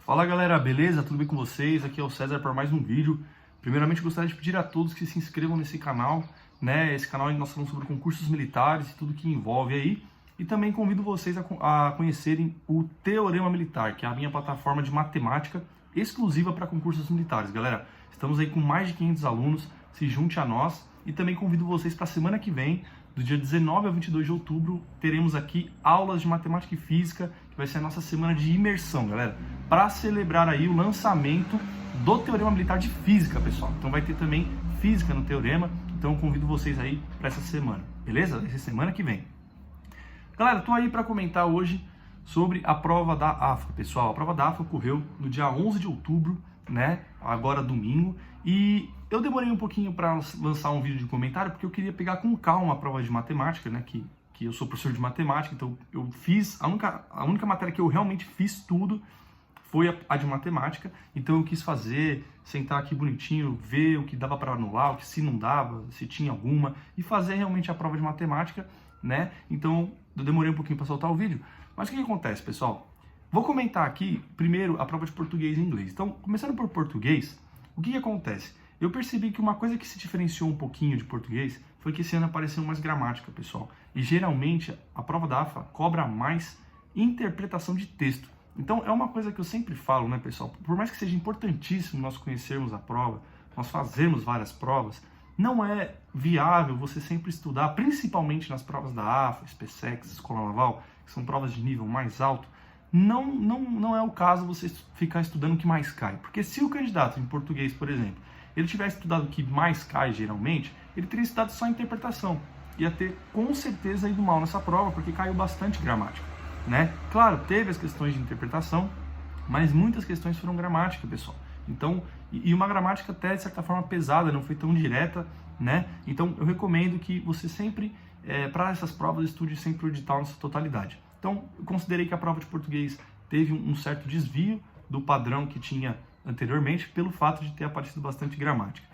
Fala galera, beleza? Tudo bem com vocês? Aqui é o César para mais um vídeo. Primeiramente gostaria de pedir a todos que se inscrevam nesse canal, né? Esse canal nós falamos sobre concursos militares e tudo que envolve aí. E também convido vocês a conhecerem o Teorema Militar, que é a minha plataforma de matemática exclusiva para concursos militares. Galera, estamos aí com mais de 500 alunos, se junte a nós. E também convido vocês para a semana que vem, do dia 19 a 22 de outubro, teremos aqui aulas de matemática e física, que vai ser a nossa semana de imersão, galera, para celebrar aí o lançamento do Teorema Militar de Física, pessoal. Então vai ter também Física no Teorema, então eu convido vocês aí para essa semana, beleza? Essa semana que vem. Galera, tô aí para comentar hoje sobre a prova da AFA, pessoal. A prova da AFA ocorreu no dia 11 de outubro, né? Agora domingo, e eu demorei um pouquinho para lançar um vídeo de comentário porque eu queria pegar com calma a prova de matemática, né? Que eu sou professor de matemática, então eu fiz a única matéria que eu realmente fiz tudo foi a de matemática, então eu quis fazer, sentar aqui bonitinho, ver o que dava para anular, o que se não dava, se tinha alguma, e fazer realmente a prova de matemática, né? Então eu demorei um pouquinho para soltar o vídeo. Mas o que acontece, pessoal? Vou comentar aqui primeiro a prova de português e inglês. Então, começando por português, o que acontece? Eu percebi que uma coisa que se diferenciou um pouquinho de português foi que esse ano apareceu mais gramática, pessoal. E geralmente a prova da AFA cobra mais interpretação de texto. Então é uma coisa que eu sempre falo, né, pessoal? Por mais que seja importantíssimo nós conhecermos a prova, nós fazermos várias provas, não é viável você sempre estudar, principalmente nas provas da AFA, SPSEC, Escola Naval, que são provas de nível mais alto. Não é o caso você ficar estudando o que mais cai. Porque se o candidato em português, por exemplo, ele tivesse estudado o que mais cai geralmente, ele teria estudado só a interpretação. Ia ter com certeza ido mal nessa prova, porque caiu bastante gramática, né? Claro, teve as questões de interpretação, mas muitas questões foram gramática, pessoal. Então, e uma gramática até de certa forma pesada, não foi tão direta, né? Então eu recomendo que você sempre, para essas provas, estude sempre o edital na sua totalidade. Então, eu considerei que a prova de português teve um certo desvio do padrão que tinha anteriormente, pelo fato de ter aparecido bastante gramática.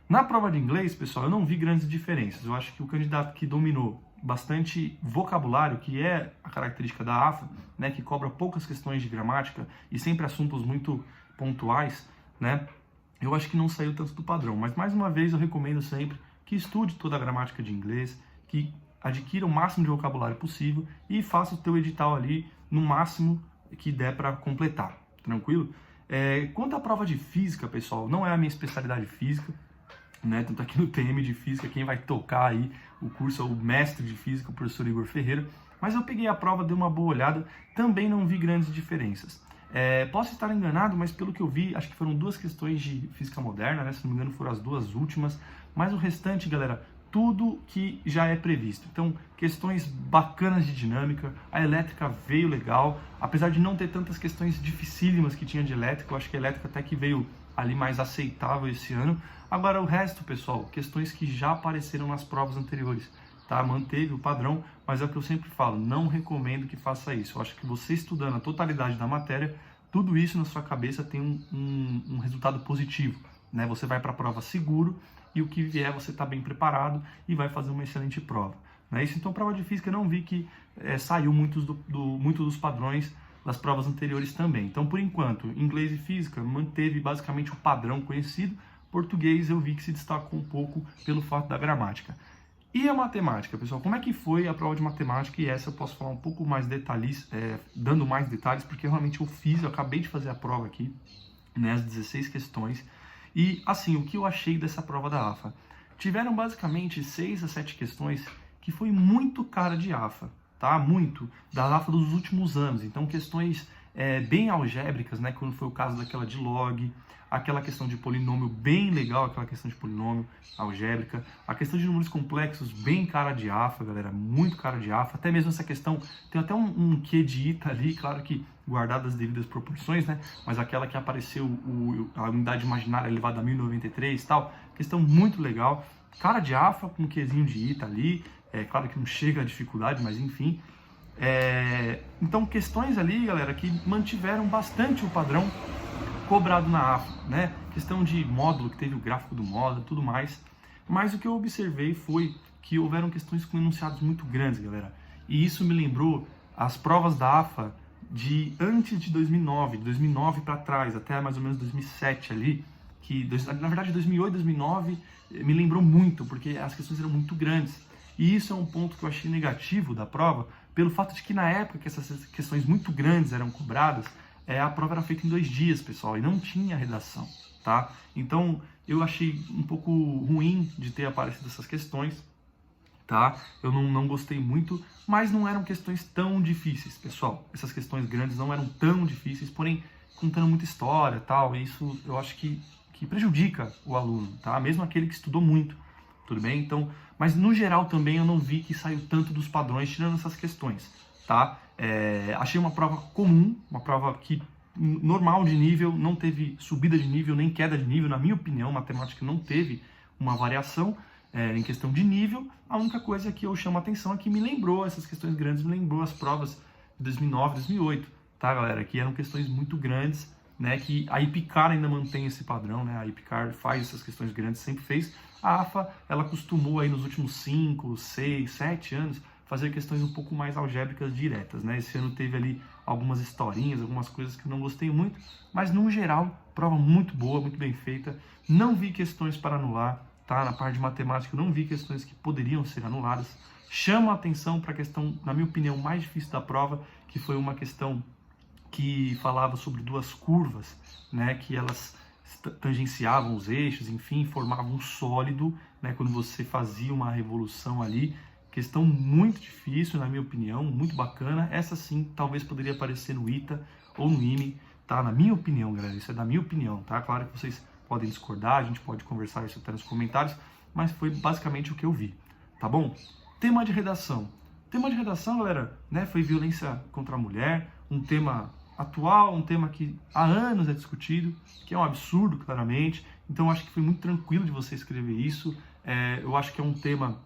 Na prova de inglês, pessoal, eu não vi grandes diferenças. Eu acho que o candidato que dominou bastante vocabulário, que é a característica da AFA, né, que cobra poucas questões de gramática e sempre assuntos muito pontuais, né, eu acho que não saiu tanto do padrão. Mas, mais uma vez, eu recomendo sempre que estude toda a gramática de inglês, que adquira o máximo de vocabulário possível e faça o teu edital ali no máximo que der para completar, tranquilo? Quanto à prova de física, pessoal, não é a minha especialidade física, né? Tanto aqui no TM de física, quem vai tocar aí o curso é o mestre de física, o professor Igor Ferreira, mas eu peguei a prova, dei uma boa olhada, também não vi grandes diferenças. Posso estar enganado, mas pelo que eu vi, acho que foram duas questões de física moderna, né? Se não me engano foram as duas últimas, mas o restante, galera, tudo que já é previsto. Então, questões bacanas de dinâmica, a elétrica veio legal, apesar de não ter tantas questões dificílimas que tinha de elétrica, eu acho que a elétrica até que veio ali mais aceitável esse ano. Agora o resto, pessoal, questões que já apareceram nas provas anteriores, tá? Manteve o padrão, mas é o que eu sempre falo, não recomendo que faça isso. Eu acho que você estudando a totalidade da matéria, tudo isso na sua cabeça tem um resultado positivo, né? Você vai para a prova seguro, e o que vier você está bem preparado e vai fazer uma excelente prova. Não é isso? Então, prova de física eu não vi que saiu muito dos padrões das provas anteriores também. Então, por enquanto, inglês e física manteve basicamente o padrão conhecido. Português eu vi que se destacou um pouco pelo fato da gramática. E a matemática, pessoal? Como é que foi a prova de matemática? E essa eu posso falar um pouco mais detalhes, dando mais detalhes, porque realmente eu acabei de fazer a prova aqui, né, as 16 questões. E, assim, o que eu achei dessa prova da AFA? Tiveram basicamente 6 a 7 questões que foi muito cara de AFA, tá? Muito. Da AFA dos últimos anos. Então, questões bem algébricas, né? Quando foi o caso daquela de log, aquela questão de polinômio bem legal, aquela questão de polinômio algébrica, a questão de números complexos bem cara de AFA, galera, muito cara de AFA. Até mesmo essa questão, tem até um quê de ITA ali, claro que guardado as devidas proporções, né? Mas aquela que apareceu a unidade imaginária elevada a 1093 e tal, questão muito legal. Cara de AFA com um quezinho de ITA ali, claro que não chega a dificuldade, mas enfim. Então, questões ali, galera, que mantiveram bastante o padrão cobrado na AFA, né? Questão de módulo, que teve o gráfico do módulo, tudo mais. Mas o que eu observei foi que houveram questões com enunciados muito grandes, galera. E isso me lembrou as provas da AFA de antes de 2009, de 2009 para trás, até mais ou menos 2007 ali, que na verdade 2008, 2009 me lembrou muito, porque as questões eram muito grandes. E isso é um ponto que eu achei negativo da prova, pelo fato de que na época que essas questões muito grandes eram cobradas, a prova era feita em 2 dias, pessoal, e não tinha redação, tá? Então eu achei um pouco ruim de ter aparecido essas questões, tá? Eu não gostei muito, mas não eram questões tão difíceis, pessoal. Essas questões grandes não eram tão difíceis, porém contando muita história, tal, e isso eu acho que prejudica o aluno, tá? Mesmo aquele que estudou muito, tudo bem? Então, mas no geral também eu não vi que saiu tanto dos padrões, tirando essas questões, tá? Achei uma prova comum, uma prova que normal de nível, não teve subida de nível nem queda de nível, na minha opinião, matemática não teve uma variação em questão de nível. A única coisa que eu chamo a atenção é que me lembrou, essas questões grandes me lembrou as provas de 2009, 2008, tá, galera? Que eram questões muito grandes, né, que a IPCAR ainda mantém esse padrão, né? A IPCAR faz essas questões grandes, sempre fez. A AFA, ela costumou aí nos últimos 5, 6, 7 anos fazer questões um pouco mais algébricas diretas, né? Esse ano teve ali algumas historinhas, algumas coisas que eu não gostei muito, mas no geral, prova muito boa, muito bem feita. Não vi questões para anular, tá? Na parte de matemática, eu não vi questões que poderiam ser anuladas. Chama a atenção para a questão, na minha opinião, mais difícil da prova, que foi uma questão que falava sobre 2 curvas, né, que elas tangenciavam os eixos, enfim, formavam um sólido, né, quando você fazia uma revolução ali. Questão muito difícil, na minha opinião, muito bacana. Essa sim, talvez poderia aparecer no ITA ou no IME, tá? Na minha opinião, galera, isso é da minha opinião, tá? Claro que vocês podem discordar, a gente pode conversar isso até nos comentários, mas foi basicamente o que eu vi, tá bom? Tema de redação. Tema de redação, galera, né, foi violência contra a mulher, um tema atual, um tema que há anos é discutido, que é um absurdo, claramente. Então, eu acho que foi muito tranquilo de você escrever isso. Eu acho que é um tema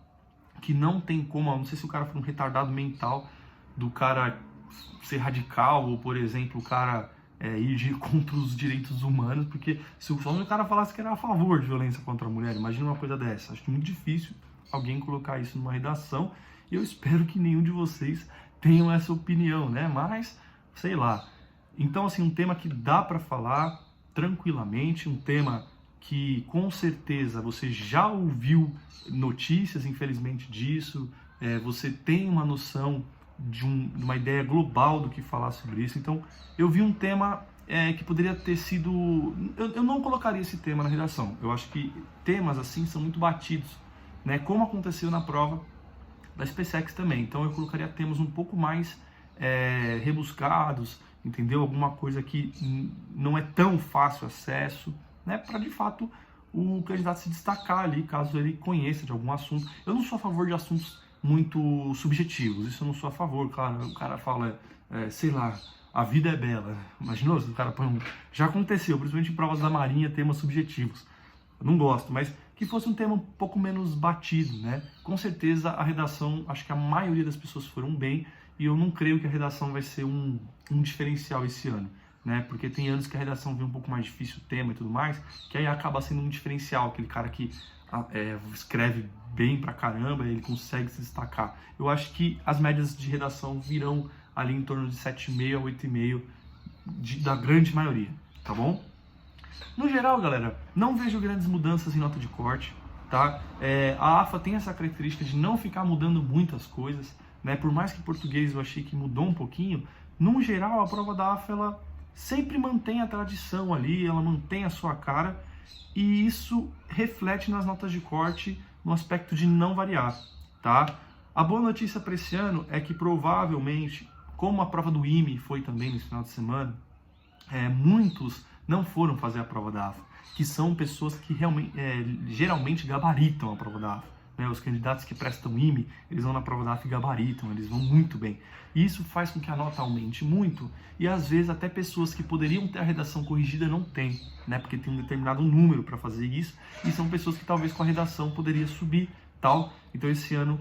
que não tem como, não sei se o cara foi um retardado mental, do cara ser radical, ou, por exemplo, o cara ir contra os direitos humanos, porque se o cara falasse que era a favor de violência contra a mulher, imagina uma coisa dessa. Acho que é muito difícil alguém colocar isso numa redação, e eu espero que nenhum de vocês tenham essa opinião, né? Mas, sei lá. Então, assim, um tema que dá para falar tranquilamente, um tema que com certeza você já ouviu notícias, infelizmente, disso, você tem uma noção de uma ideia global do que falar sobre isso. Então, eu vi um tema que poderia ter sido... Eu não colocaria esse tema na redação. Eu acho que temas assim são muito batidos, né? Como aconteceu na prova da SpaceX também. Então, eu colocaria temas um pouco mais rebuscados, entendeu? Alguma coisa que não é tão fácil acesso, né? Para de fato o candidato se destacar ali, caso ele conheça de algum assunto. Eu não sou a favor de assuntos muito subjetivos, isso eu não sou a favor, claro. O cara fala, sei lá, a vida é bela. Imaginou se o cara põe Já aconteceu, principalmente em provas da Marinha, temas subjetivos. Eu não gosto, mas que fosse um tema um pouco menos batido, né? Com certeza a redação, acho que a maioria das pessoas foram bem, e eu não creio que a redação vai ser um diferencial esse ano, né? Porque tem anos que a redação vem um pouco mais difícil, o tema e tudo mais, que aí acaba sendo um diferencial, aquele cara que escreve bem pra caramba, ele consegue se destacar. Eu acho que as médias de redação virão ali em torno de 7,5 a 8,5 da grande maioria, tá bom? No geral, galera, não vejo grandes mudanças em nota de corte, tá? A AFA tem essa característica de não ficar mudando muitas coisas, né? Por mais que em português eu achei que mudou um pouquinho, no geral a prova da AFA ela sempre mantém a tradição ali, ela mantém a sua cara, e isso reflete nas notas de corte no aspecto de não variar, tá? A boa notícia para esse ano é que provavelmente, como a prova do IME foi também nesse final de semana, muitos não foram fazer a prova da AFA, que são pessoas que realmente, geralmente gabaritam a prova da AFA. Né? Os candidatos que prestam IME, eles vão na prova da AFA e gabaritam, eles vão muito bem. E isso faz com que a nota aumente muito, e às vezes até pessoas que poderiam ter a redação corrigida não têm, né? Porque tem um determinado número para fazer isso, e são pessoas que talvez com a redação poderia subir, tal. Então esse ano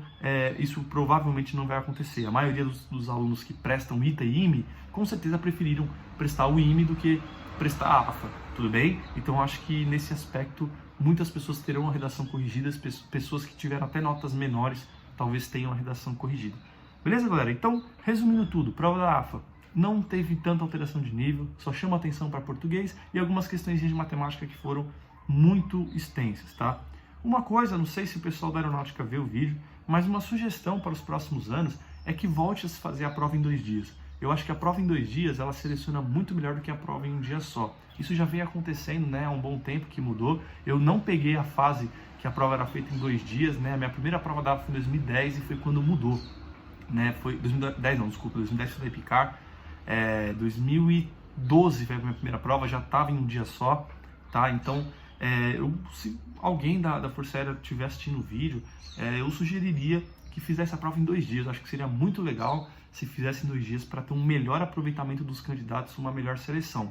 isso provavelmente não vai acontecer. A maioria dos alunos que prestam ITA e IME, com certeza preferiram prestar o IME do que prestar a AFA, tudo bem? Então acho que nesse aspecto muitas pessoas terão a redação corrigida, pessoas que tiveram até notas menores talvez tenham a redação corrigida. Beleza, galera? Então, resumindo tudo, prova da AFA, não teve tanta alteração de nível, só chama atenção para português e algumas questões de matemática que foram muito extensas, tá? Uma coisa, não sei se o pessoal da aeronáutica vê o vídeo, mas uma sugestão para os próximos anos é que volte a se fazer a prova em 2 dias. Eu acho que a prova em 2 dias, ela seleciona muito melhor do que a prova em um dia só. Isso já vem acontecendo, né, há um bom tempo que mudou. Eu não peguei a fase que a prova era feita em 2 dias, né? A minha primeira prova dava foi em 2010 e foi quando mudou, né? Foi 2010 não, desculpa, 2010 foi da Epicar. 2012 foi a minha primeira prova, já estava em um dia só, tá? Então, se alguém da Força Aérea estiver assistindo o vídeo, eu sugeriria que fizesse a prova em 2 dias. Eu acho que seria muito legal se fizesse em 2 dias para ter um melhor aproveitamento dos candidatos, uma melhor seleção,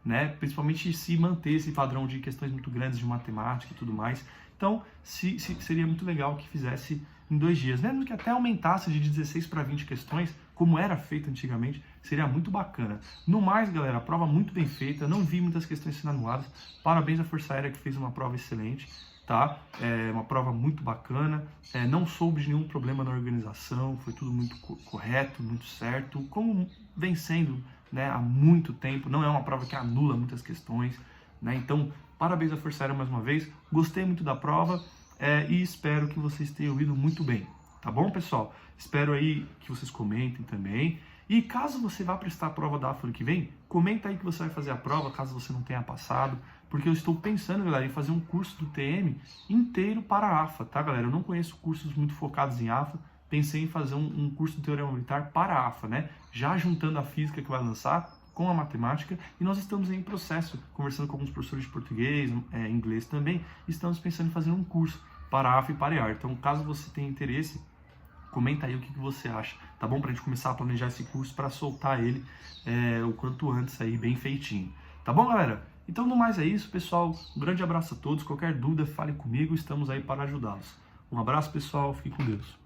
né? Principalmente se manter esse padrão de questões muito grandes de matemática e tudo mais. Então, seria muito legal que fizesse em 2 dias, mesmo que até aumentasse de 16 para 20 questões, como era feito antigamente, seria muito bacana. No mais, galera, a prova muito bem feita, não vi muitas questões sendo anuladas. Parabéns à Força Aérea que fez uma prova excelente, tá? Uma prova muito bacana, não soube de nenhum problema na organização, foi tudo muito correto, muito certo, como vem sendo, né, há muito tempo. Não é uma prova que anula muitas questões, né? Então, parabéns à Força Aérea mais uma vez, gostei muito da prova e espero que vocês tenham ido muito bem, tá bom, pessoal? Espero aí que vocês comentem também. E caso você vá prestar a prova da AFA ano que vem, comenta aí que você vai fazer a prova, caso você não tenha passado, porque eu estou pensando, galera, em fazer um curso do TM inteiro para a AFA, tá, galera? Eu não conheço cursos muito focados em AFA, pensei em fazer um curso de Teorema Militar para a AFA, né? Já juntando a física que vai lançar com a matemática, e nós estamos em processo, conversando com alguns professores de português, inglês também, estamos pensando em fazer um curso para a AFA e para a EAR. Então, caso você tenha interesse, comenta aí o que você acha, tá bom? Pra gente começar a planejar esse curso para soltar ele o quanto antes aí, bem feitinho. Tá bom, galera? Então, no mais é isso, pessoal. Um grande abraço a todos. Qualquer dúvida, fale comigo. Estamos aí para ajudá-los. Um abraço, pessoal. Fique com Deus.